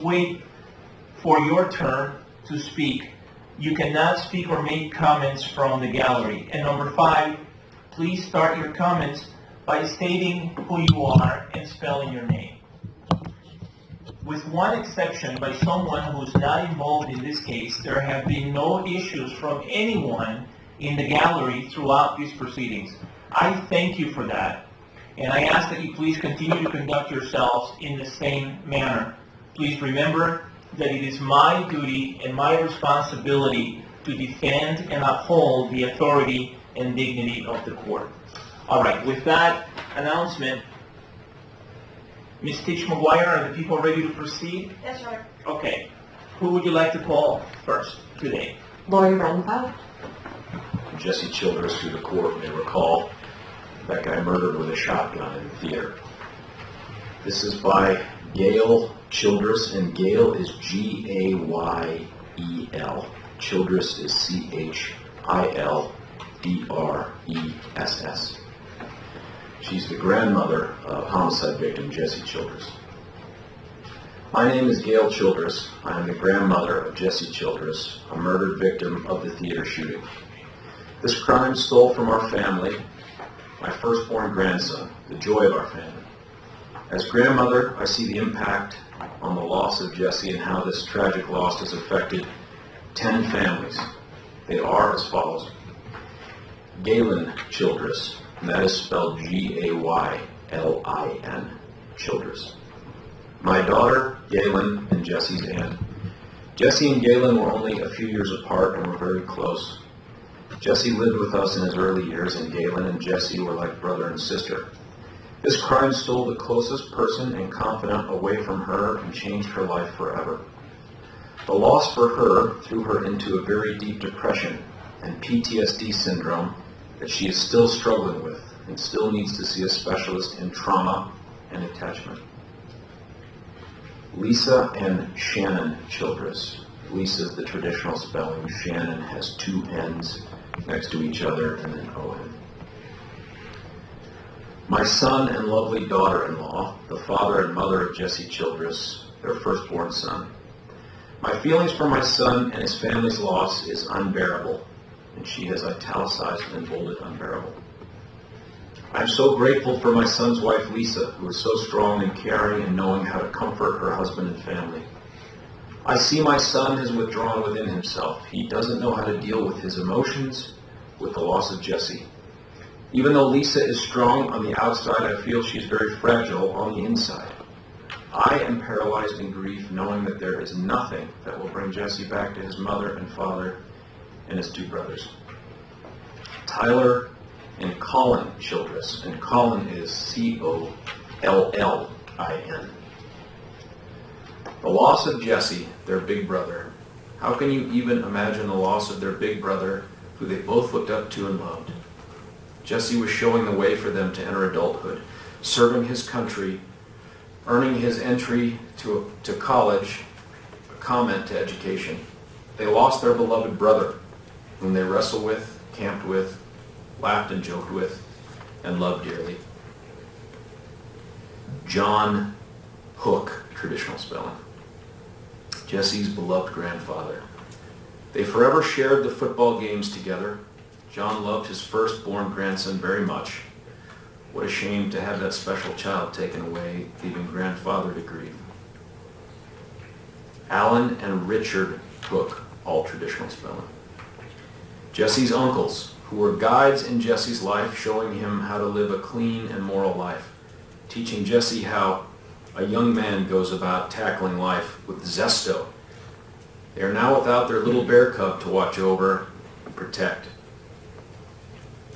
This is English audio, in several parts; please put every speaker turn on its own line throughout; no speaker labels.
wait for your turn to speak. You cannot speak or make comments from the gallery. And number 5, please start your comments by stating who you are and spelling your name. With one exception, by someone who's not involved in this case, there have been no issues from anyone in the gallery throughout these proceedings. I thank you for that, and I ask that you please continue to conduct yourselves in the same manner. Please remember that it is my duty and my responsibility to defend and uphold the authority and dignity of the court. All right, with that announcement, Ms. Teach McGuire, are the people ready to proceed?
Yes, sir.
Okay. Who would you like to call first today?
Lori Renfro.
Jesse Childress, who the court may recall, that guy murdered with a shotgun in the theater. This is by Gail Childress, and Gail is G-A-Y-E-L. Childress is C-H-I-L-D-R-E-S-S. She's the grandmother of homicide victim Jesse Childress. My name is Gail Childress. I am the grandmother of Jesse Childress, a murdered victim of the theater shooting. This crime stole from our family my firstborn grandson, the joy of our family. As grandmother, I see the impact on the loss of Jesse and how this tragic loss has affected 10 families. They are as follows. Galen Childress, and that is spelled G-A-Y-L-I-N, Childress. My daughter, Galen, and Jesse's aunt. Jesse and Galen were only a few years apart and were very close. Jesse lived with us in his early years, and Galen and Jesse were like brother and sister. This crime stole the closest person and confidant away from her and changed her life forever. The loss for her threw her into a very deep depression and PTSD syndrome that she is still struggling with and still needs to see a specialist in trauma and attachment. Lisa and Shannon Childress. Lisa is the traditional spelling. Shannon has 2 N's next to each other and an O-N. My son and lovely daughter-in-law, the father and mother of Jesse Childress, their firstborn son. My feelings for my son and his family's loss is unbearable, and she has italicized and bolded unbearable. I'm so grateful for my son's wife, Lisa, who is so strong and caring and knowing how to comfort her husband and family. I see my son has withdrawn within himself. He doesn't know how to deal with his emotions, with the loss of Jesse. Even though Lisa is strong on the outside, I feel she's very fragile on the inside. I am paralyzed in grief, knowing that there is nothing that will bring Jesse back to his mother and father and his 2 brothers. Tyler and Colin Childress, and Colin is C-O-L-L-I-N. The loss of Jesse, their big brother. How can you even imagine the loss of their big brother, who they both looked up to and loved? Jesse was showing the way for them to enter adulthood, serving his country, earning his entry to college, a comment to education. They lost their beloved brother, whom they wrestled with, camped with, laughed and joked with, and loved dearly. John Hook, traditional spelling. Jesse's beloved grandfather. They forever shared the football games together. John loved his firstborn grandson very much. What a shame to have that special child taken away, leaving grandfather to grieve. Alan and Richard Hook, all traditional spelling. Jesse's uncles, who were guides in Jesse's life, showing him how to live a clean and moral life, teaching Jesse how a young man goes about tackling life with zesto. They are now without their little bear cub to watch over and protect.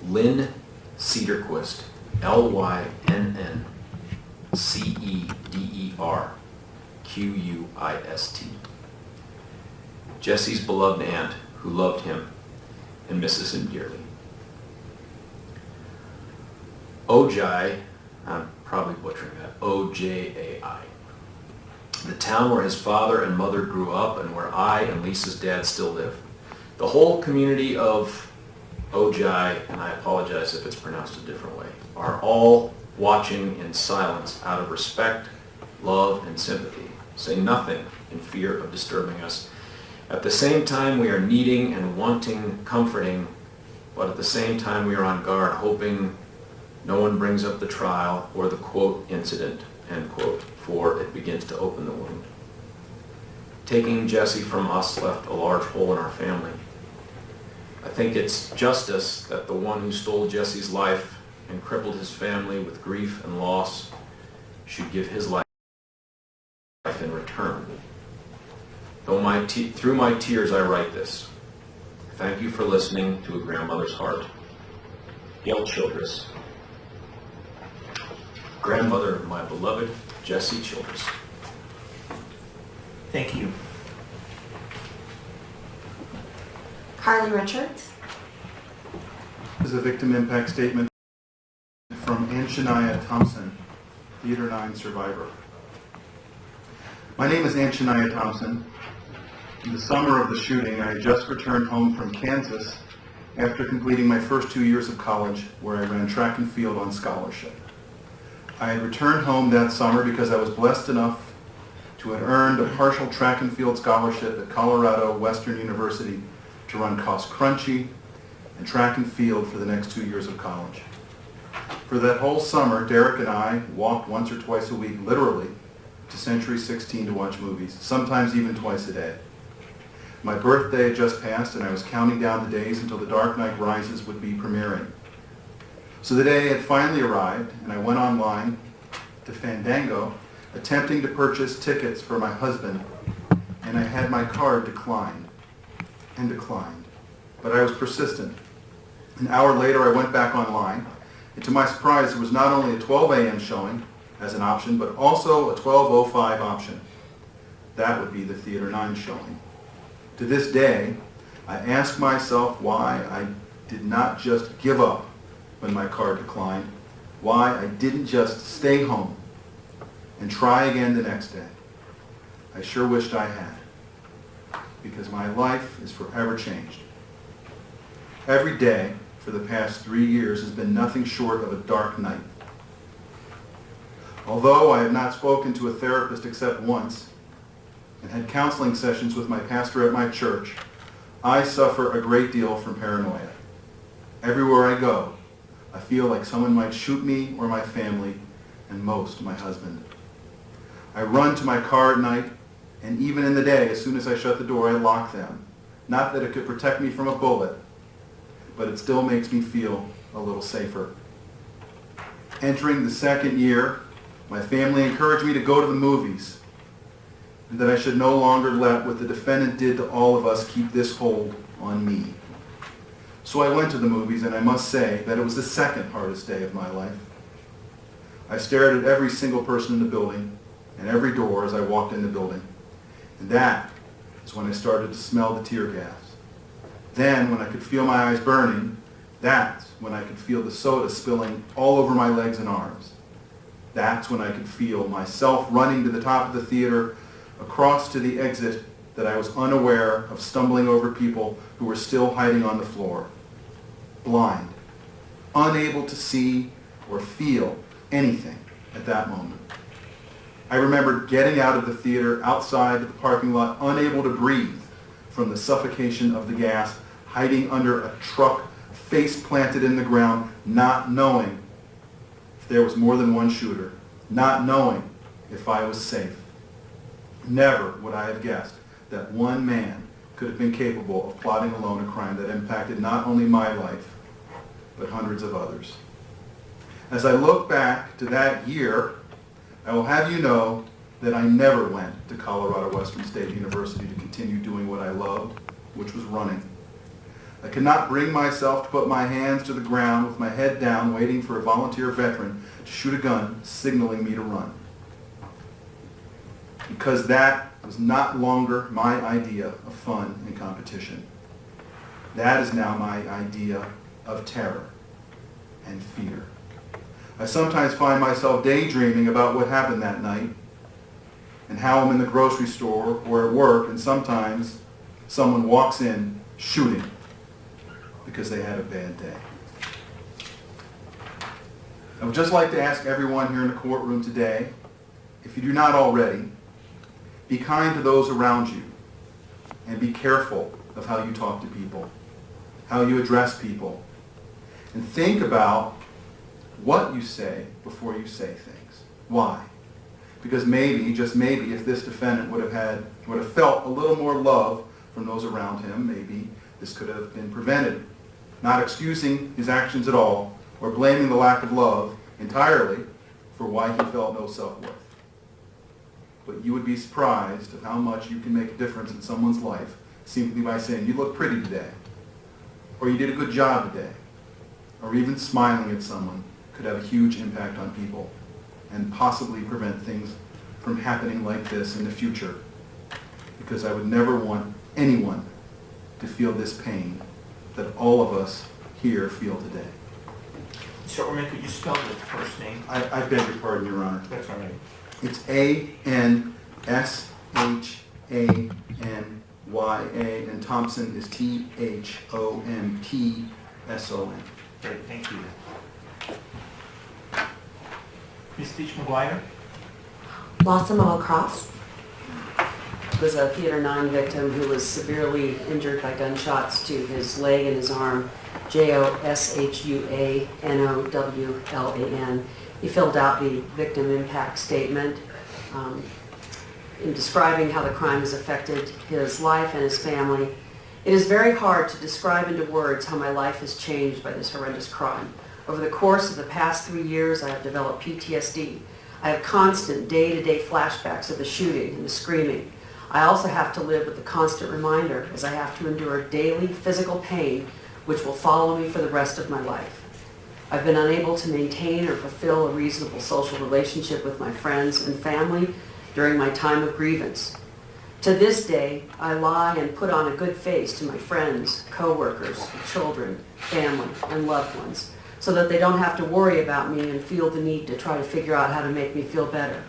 Lynn Cederquist, L-Y-N-N-C-E-D-E-R-Q-U-I-S-T. Jesse's beloved aunt, who loved him and misses him dearly. Ojai, I'm probably butchering that, O-J-A-I. The town where his father and mother grew up and where I and Lisa's dad still live. The whole community of Ojai, and I apologize if it's pronounced a different way, are all watching in silence out of respect, love, and sympathy. Say nothing in fear of disturbing us. At the same time, we are needing and wanting comforting, but at the same time, we are on guard, hoping no one brings up the trial or the, quote, incident, end quote, for it begins to open the wound. Taking Jesse from us left a large hole in our family. I think it's justice that the one who stole Jesse's life and crippled his family with grief and loss should give his life in return. Through my tears I write this. Thank you for listening to A Grandmother's Heart. Gail Childress, grandmother of my beloved Jesse Childress.
Thank you.
Carly Richards.
This is a victim impact statement from Anshania Thompson, Theater 9 survivor. My name is Anshania Thompson. In the summer of the shooting, I had just returned home from Kansas after completing my first 2 years of college, where I ran track and field on scholarship. I had returned home that summer because I was blessed enough to have earned a partial track and field scholarship at Colorado Western University to run cross-country and track and field for the next 2 years of college. For that whole summer, Derek and I walked once or twice a week, literally, to Century 16 to watch movies, sometimes even twice a day. My birthday had just passed, and I was counting down the days until The Dark Knight Rises would be premiering. So the day had finally arrived, and I went online to Fandango, attempting to purchase tickets for my husband, and I had my card declined and declined. But I was persistent. An hour later, I went back online, and to my surprise, there was not only a 12 a.m. showing as an option, but also a 12:05 option. That would be the Theater 9 showing. To this day, I ask myself why I did not just give up when my card declined, why I didn't just stay home and try again the next day. I sure wished I had, because my life is forever changed. Every day for the past 3 years has been nothing short of a dark night. Although I have not spoken to a therapist except once, and had counseling sessions with my pastor at my church, I suffer a great deal from paranoia. Everywhere I go, I feel like someone might shoot me or my family, and most my husband. I run to my car at night, and even in the day, as soon as I shut the door, I lock them. Not that it could protect me from a bullet, but it still makes me feel a little safer. Entering the second year, my family encouraged me to go to the movies, and that I should no longer let what the defendant did to all of us keep this hold on me. So I went to the movies, and I must say that it was the second hardest day of my life. I stared at every single person in the building and every door as I walked in the building. And that is when I started to smell the tear gas. Then, when I could feel my eyes burning, that's when I could feel the soda spilling all over my legs and arms. That's when I could feel myself running to the top of the theater, across to the exit, that I was unaware of stumbling over people who were still hiding on the floor. Blind, unable to see or feel anything at that moment. I remember getting out of the theater, outside the parking lot, unable to breathe from the suffocation of the gas, hiding under a truck, face planted in the ground, not knowing if there was more than one shooter, not knowing if I was safe. Never would I have guessed that one man could have been capable of plotting alone a crime that impacted not only my life, but hundreds of others. As I look back to that year, I will have you know that I never went to Colorado Western State University to continue doing what I loved, which was running. I could not bring myself to put my hands to the ground with my head down, waiting for a volunteer veteran to shoot a gun, signaling me to run. Because that was not longer my idea of fun and competition. That is now my idea of terror and fear. I sometimes find myself daydreaming about what happened that night and how I'm in the grocery store or at work, and sometimes someone walks in shooting because they had a bad day. I would just like to ask everyone here in the courtroom today, if you do not already, Be kind to those around you, and be careful of how you talk to people, how you address people, and think about what you say before you say things. Why? Because maybe, just maybe, if this defendant would have felt a little more love from those around him, maybe this could have been prevented. Not excusing his actions at all, or blaming the lack of love entirely for why he felt no self-worth. But you would be surprised at how much you can make a difference in someone's life simply by saying, you look pretty today, or you did a good job today, or even smiling at someone could have a huge impact on people and possibly prevent things from happening like this in the future. Because I would never want anyone to feel this pain that all of us here feel today.
Mr. Orman, could you spell the first name?
I beg your pardon, Your Honor.
That's all right.
It's A-N-S-H-A-N-Y-A, and Thompson is T-H-O-M-P-S-O-N.
Great, thank you. Ms. Stitch McGuire?
Blossom of a Cross.
Was a Theater 9 victim who was severely injured by gunshots to his leg and his arm. Joshuanowlan. He filled out the victim impact statement in describing how the crime has affected his life and his family. It is very hard to describe into words how my life has changed by this horrendous crime. Over the course of the past 3 years, I have developed PTSD. I have constant day-to-day flashbacks of the shooting and the screaming. I also have to live with the constant reminder as I have to endure daily physical pain which will follow me for the rest of my life. I've been unable to maintain or fulfill a reasonable social relationship with my friends and family during my time of grievance. To this day, I lie and put on a good face to my friends, co-workers, children, family, and loved ones, so that they don't have to worry about me and feel the need to try to figure out how to make me feel better.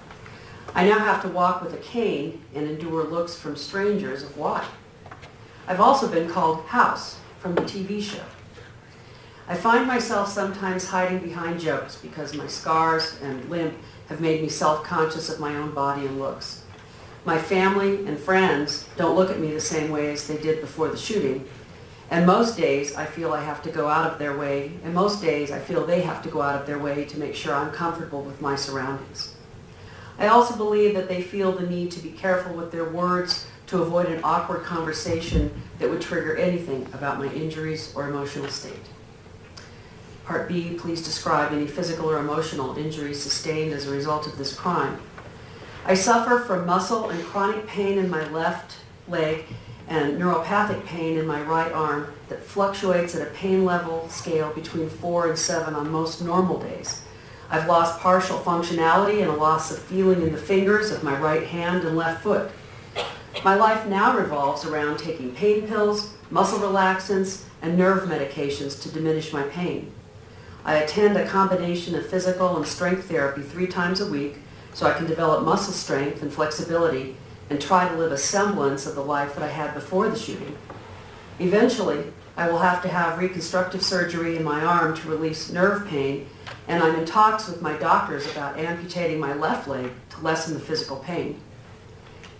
I now have to walk with a cane and endure looks from strangers of why. I've also been called House from the TV show. I find myself sometimes hiding behind jokes because my scars and limp have made me self-conscious of my own body and looks. My family and friends don't look at me the same way as they did before the shooting, and most days I feel I have to go out of their way, and most days I feel they have to go out of their way to make sure I'm comfortable with my surroundings. I also believe that they feel the need to be careful with their words to avoid an awkward conversation that would trigger anything about my injuries or emotional state. Part B, please describe any physical or emotional injuries sustained as a result of this crime. I suffer from muscle and chronic pain in my left leg and neuropathic pain in my right arm that fluctuates at a pain level scale between 4 and 7 on most normal days. I've lost partial functionality and a loss of feeling in the fingers of my right hand and left foot. My life now revolves around taking pain pills, muscle relaxants, and nerve medications to diminish my pain. I attend a combination of physical and strength therapy 3 times a week so I can develop muscle strength and flexibility and try to live a semblance of the life that I had before the shooting. Eventually, I will have to have reconstructive surgery in my arm to release nerve pain, and I'm in talks with my doctors about amputating my left leg to lessen the physical pain.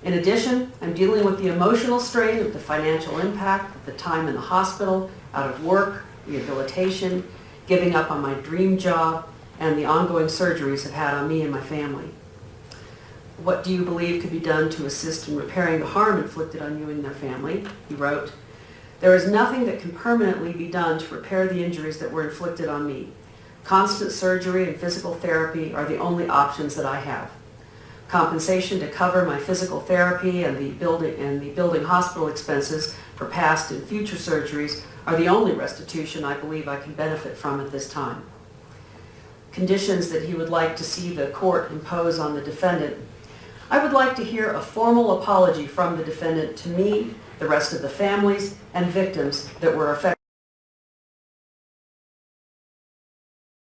In addition, I'm dealing with the emotional strain of the financial impact of the time in the hospital, out of work, rehabilitation, giving up on my dream job, and the ongoing surgeries have had on me and my family. What do you believe could be done to assist in repairing the harm inflicted on you and your family? He wrote, there is nothing that can permanently be done to repair the injuries that were inflicted on me. Constant surgery and physical therapy are the only options that I have. Compensation to cover my physical therapy and the building hospital expenses for past and future surgeries are the only restitution I believe I can benefit from at this time. Conditions that he would like to see the court impose on the defendant. I would like to hear a formal apology from the defendant to me, the rest of the families and victims that were affected